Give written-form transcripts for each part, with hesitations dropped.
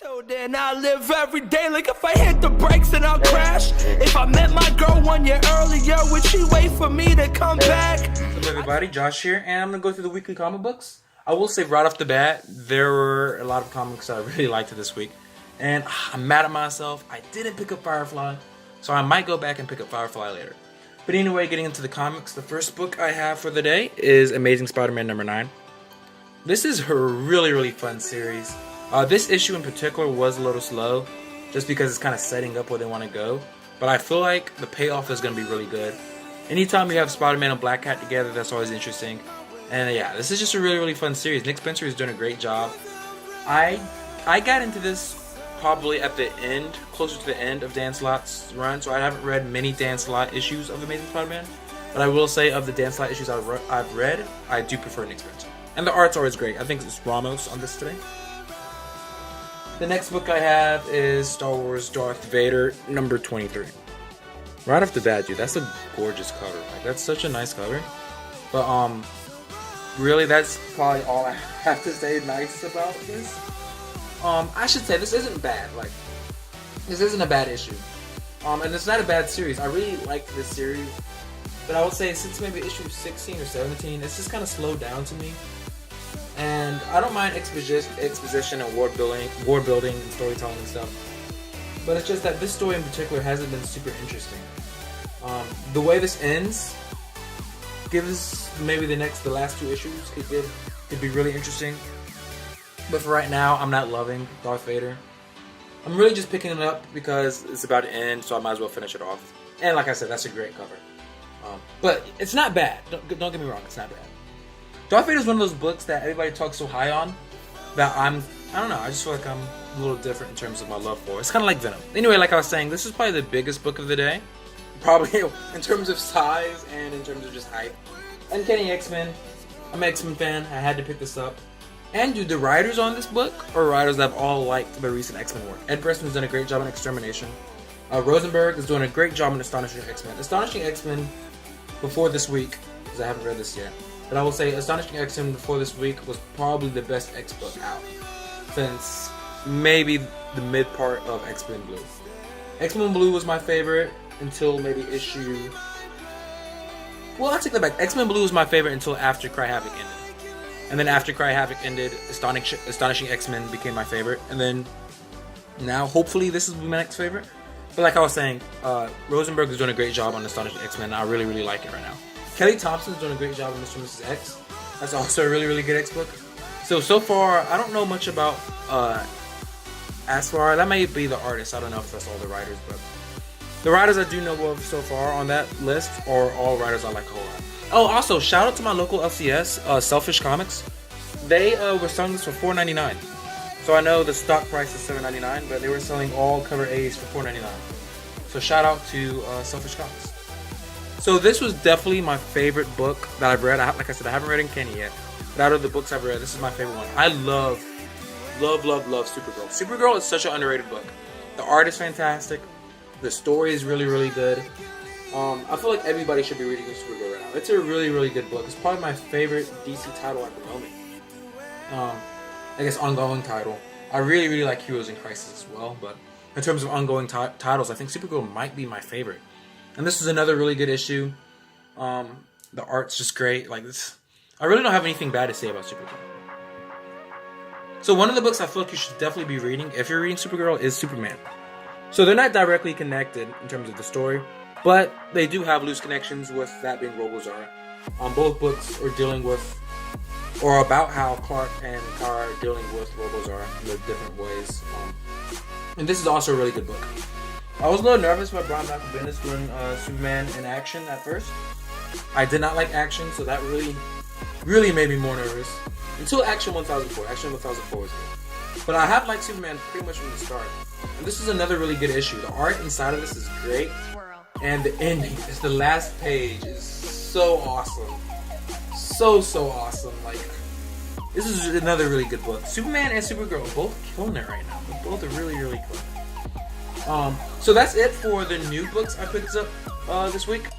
So then I live every day like if I hit the brakes then I'll crash. If I met my girl 1 year earlier, would she wait for me to come back? What's up everybody, Josh here, and I'm going to go through the weekly comic books. I will say right off the bat, there were a lot of comics that I really liked this week. And I'm mad at myself, I didn't pick up Firefly, so I might go back and pick up Firefly later. But anyway, getting into the comics, the first book I have for the day is Amazing Spider-Man number 9. This is a really fun series. This issue in particular was a little slow, just because it's kind of setting up where they want to go. But I feel like the payoff is going to be really good. Anytime you have Spider-Man and Black Cat together, that's always interesting. And yeah, this is just a really fun series. Nick Spencer is doing a great job. I got into this probably at the end, closer to the end of Dan Slott's run, so I haven't read many Dan Slott issues of Amazing Spider-Man. But I will say, of the Dan Slott issues I've read, I do prefer Nick Spencer. And the art's always great. I think it's Ramos on this today. The next book I have is Star Wars Darth Vader number 23. Right off the bat, dude, that's a gorgeous cover. Like, that's such a nice cover. But really, that's probably all I have to say nice about this. I should say this isn't bad. Like, this isn't a bad issue. And it's not a bad series. I really like this series, but I would say since maybe issue 16 or 17, it's just kind of slowed down to me. And I don't mind exposition and world building and storytelling and stuff. But it's just that this story in particular hasn't been super interesting. The way this ends gives maybe the last 2 issues could be really interesting. But for right now, I'm not loving Darth Vader. I'm really just picking it up because it's about to end, so I might as well finish it off. And like I said, that's a great cover. But it's not bad. Don't get me wrong, it's not bad. Darth Vader is one of those books that everybody talks so high on that I don't know, I just feel like I'm a little different in terms of my love for it. It's kind of like Venom. Anyway, like I was saying, this is probably the biggest book of the day. Probably in terms of size and in terms of just hype. Uncanny X-Men. I'm an X-Men fan. I had to pick this up. And dude, the writers on this book are writers that I've all liked the recent X-Men work. Ed Pressman's done a great job in Extermination. Rosenberg is doing a great job in Astonishing X-Men. Astonishing X-Men before this week, because I haven't read this yet. But I will say Astonishing X-Men before this week was probably the best X book out since maybe the mid part of X-Men Blue. X-Men Blue was my favorite until maybe issue... Well, I take that back. X-Men Blue was my favorite until after Cry Havoc ended. And then after Cry Havoc ended, Astonishing X-Men became my favorite. And then now, hopefully, this is my next favorite. But like I was saying, Rosenberg is doing a great job on Astonishing X-Men. I really like it right now. Kelly Thompson's doing a great job on Mr. and Mrs. X. That's also a really good X book. So far, I don't know much about Asfar. That may be the artist. I don't know if that's all the writers, but the writers I do know of so far on that list are all writers I like a whole lot. Oh, also, shout out to my local LCS, Selfish Comics. They were selling this for $4.99. So I know the stock price is $7.99, but they were selling all cover A's for $4.99. So shout out to Selfish Comics. So this was definitely my favorite book that I've read. Like I said, I haven't read Uncanny yet. But out of the books I've read, this is my favorite one. I love Supergirl. Supergirl is such an underrated book. The art is fantastic. The story is really good. I feel like everybody should be reading Supergirl right now. It's a really good book. It's probably my favorite DC title at the moment. I guess ongoing title. I really like Heroes in Crisis as well. But in terms of ongoing titles, I think Supergirl might be my favorite. And this is another really good issue. The art's just great. Like this, I really don't have anything bad to say about Supergirl. So one of the books I feel like you should definitely be reading if you're reading Supergirl is Superman. So they're not directly connected in terms of the story, but they do have loose connections, with that being Robozara. Both books are dealing with, or about how Clark and Kara are dealing with Robozara in their different ways. And this is also a really good book. I was a little nervous about Brian Michael Bendis doing Superman in action at first. I did not like action, so that really made me more nervous. Until Action 1004. Action 1004 was good. But I have liked Superman pretty much from the start. And this is another really good issue. The art inside of this is great. And the ending, it's the last page, is so awesome. So awesome. Like, this is another really good book. Superman and Supergirl are both killing it right now. They're both really killing it. So that's it for the new books I picked up this week.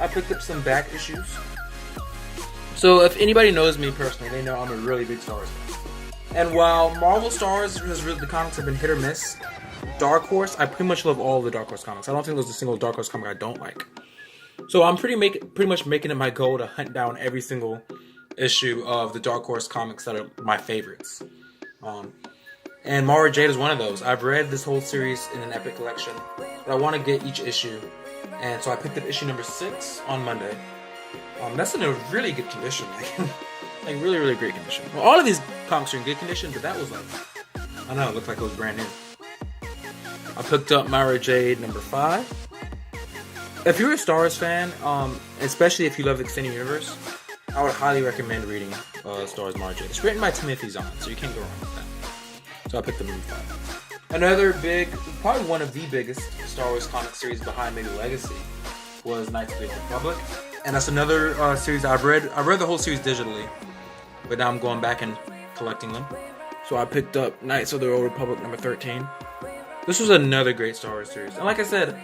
I picked up some back issues. So if anybody knows me personally, they know I'm a really big Star Wars fan. And while Marvel Stars the comics have been hit or miss, Dark Horse, I pretty much love all the Dark Horse comics. I don't think there's a single Dark Horse comic I don't like. So I'm pretty much making it my goal to hunt down every single issue of the Dark Horse comics that are my favorites. And Mara Jade is one of those. I've read this whole series in an Epic collection, but I want to get each issue. And so I picked up issue number 6 on Monday. That's in a really good condition. Like really, really great condition. Well, all of these comics are in good condition, but that was like, I don't know, it looked like it was brand new. I picked up Mara Jade number 5. If you're a Star Wars fan, especially if you love the extended universe, I would highly recommend reading Star Wars Mara Jade. It's written by Timothy Zahn, so you can't go wrong with that. So I picked up number 5. Another big, probably one of the biggest Star Wars comic series behind maybe Legacy was Knights of the Old Republic. And that's another series I've read. I read the whole series digitally, but now I'm going back and collecting them. So I picked up Knights of the Old Republic number 13. This was another great Star Wars series. And like I said,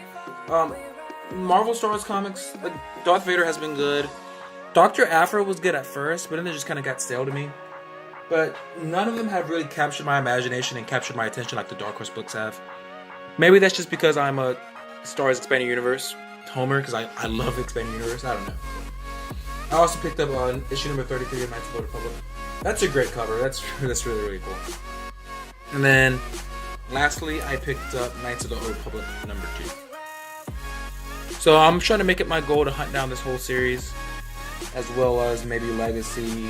Marvel Star Wars comics, like Darth Vader has been good. Dr. Aphra was good at first, but then it just kind of got stale to me. But none of them have really captured my imagination and captured my attention like the Dark Horse books have. Maybe that's just because I'm a Star Wars Expanded Universe homer, because I love the Expanded Universe. I don't know. I also picked up issue number 33 of Knights of the Old Republic. That's a great cover. That's really, really cool. And then, lastly, I picked up Knights of the Old Republic number 2. So I'm trying to make it my goal to hunt down this whole series, as well as maybe Legacy,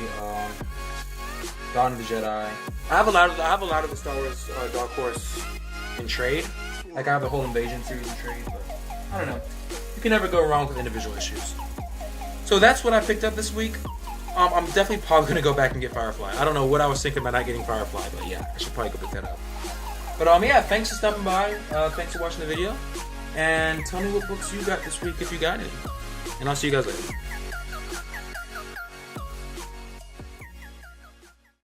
Dawn of the Jedi. I have a lot of the Star Wars Dark Horse in trade. Like I have the whole Invasion series in trade, but I don't know. You can never go wrong with individual issues. So that's what I picked up this week. I'm definitely probably gonna go back and get Firefly. I don't know what I was thinking about not getting Firefly, but yeah, I should probably go pick that up. But yeah, thanks for stopping by. Thanks for watching the video, and tell me what books you got this week if you got any. And I'll see you guys later.